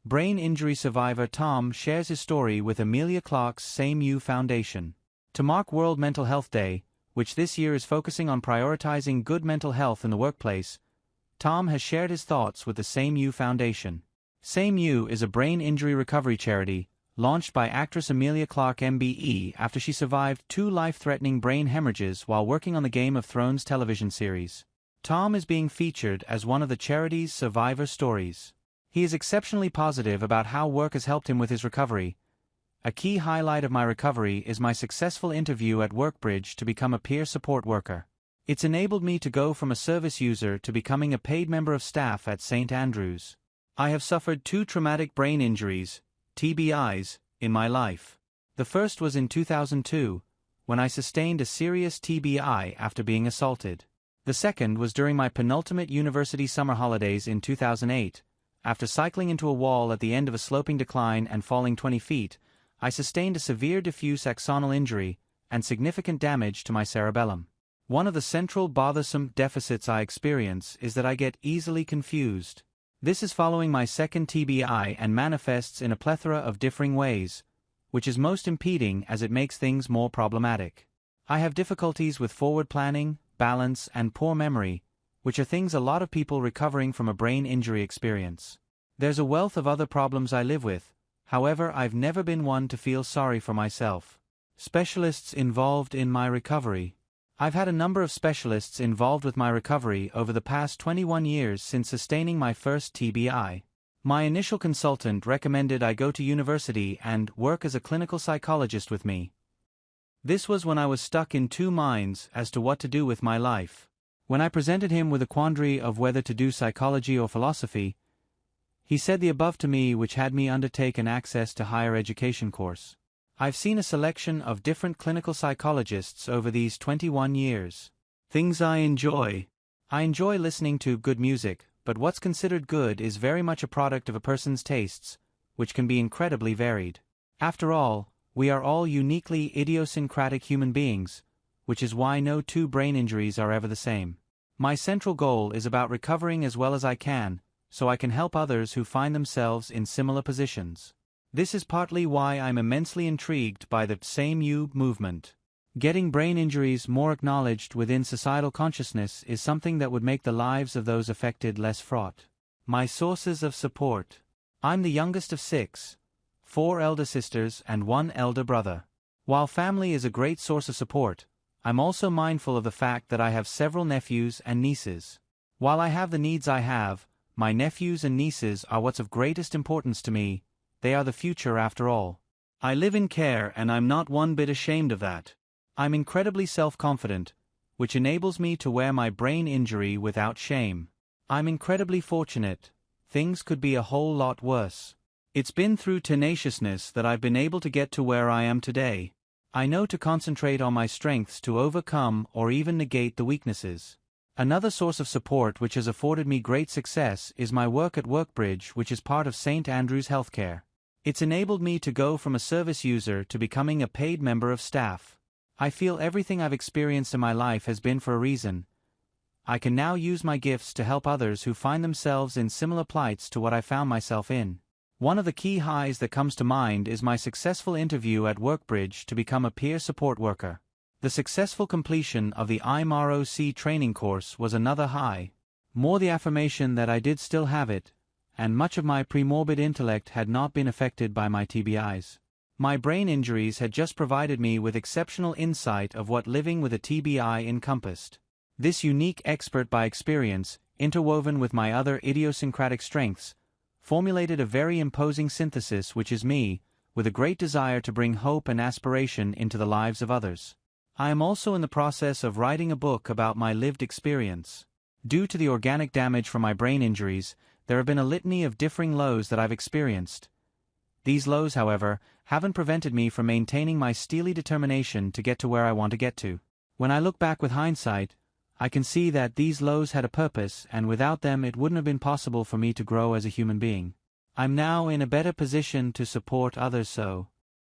Brain injury survivor Tom shares his story with Emilia Clarke's SameYou Foundation. To mark World Mental Health Day, which this year is focusing on prioritizing good mental health in the workplace, Tom has shared his thoughts with the SameYou Foundation. SameYou is a brain injury recovery charity, launched by actress Emilia Clarke MBE after she survived 2 life-threatening brain hemorrhages while working on the Game of Thrones television series. Tom is being featured as one of the charity's survivor stories. He is exceptionally positive about how work has helped him with his recovery. A key highlight of my recovery is my successful interview at Workbridge to become a peer support worker. It's enabled me to go from a service user to becoming a paid member of staff at St. Andrews. I have suffered 2 traumatic brain injuries, TBIs, in my life. The first was in 2002, when I sustained a serious TBI after being assaulted. The second was during my penultimate university summer holidays in 2008. After cycling into a wall at the end of a sloping decline and falling 20 feet, I sustained a severe diffuse axonal injury and significant damage to my cerebellum. One of the central bothersome deficits I experience is that I get easily confused. This is following my second TBI and manifests in a plethora of differing ways, which is most impeding as it makes things more problematic. I have difficulties with forward planning, balance, and poor memory, which are things a lot of people recovering from a brain injury experience. There's a wealth of other problems I live with, however I've never been one to feel sorry for myself. Specialists involved in my recovery. I've had a number of specialists involved with my recovery over the past 21 years since sustaining my first TBI. My initial consultant recommended I go to university and work as a clinical psychologist with me. This was when I was stuck in 2 minds as to what to do with my life. When I presented him with a quandary of whether to do psychology or philosophy, he said the above to me, which had me undertake an access to higher education course. I've seen a selection of different clinical psychologists over these 21 years. Things I enjoy. I enjoy listening to good music, but what's considered good is very much a product of a person's tastes, which can be incredibly varied. After all, we are all uniquely idiosyncratic human beings, which is why no 2 brain injuries are ever the same. My central goal is about recovering as well as I can, so I can help others who find themselves in similar positions. This is partly why I'm immensely intrigued by the SameYou movement. Getting brain injuries more acknowledged within societal consciousness is something that would make the lives of those affected less fraught. My sources of support. I'm the youngest of 6, 4 elder sisters and 1 elder brother. While family is a great source of support, I'm also mindful of the fact that I have several nephews and nieces. While I have the needs I have, my nephews and nieces are what's of greatest importance to me. They are the future after all. I live in care and I'm not one bit ashamed of that. I'm incredibly self-confident, which enables me to wear my brain injury without shame. I'm incredibly fortunate. Things could be a whole lot worse. It's been through tenaciousness that I've been able to get to where I am today. I know to concentrate on my strengths to overcome or even negate the weaknesses. Another source of support which has afforded me great success is my work at Workbridge, which is part of St. Andrews Healthcare. It's enabled me to go from a service user to becoming a paid member of staff. I feel everything I've experienced in my life has been for a reason. I can now use my gifts to help others who find themselves in similar plights to what I found myself in. One of the key highs that comes to mind is my successful interview at Workbridge to become a peer support worker. The successful completion of the IMROC training course was another high. More the affirmation that I did still have it, and much of my premorbid intellect had not been affected by my TBIs. My brain injuries had just provided me with exceptional insight of what living with a TBI encompassed. This unique expert by experience, interwoven with my other idiosyncratic strengths, formulated a very imposing synthesis which is me, with a great desire to bring hope and aspiration into the lives of others. I am also in the process of writing a book about my lived experience. Due to the organic damage from my brain injuries, there have been a litany of differing lows that I've experienced. These lows, however, haven't prevented me from maintaining my steely determination to get to where I want to get to. When I look back with hindsight, I can see that these lows had a purpose, and without them it wouldn't have been possible for me to grow as a human being. I'm now in a better position to support others so.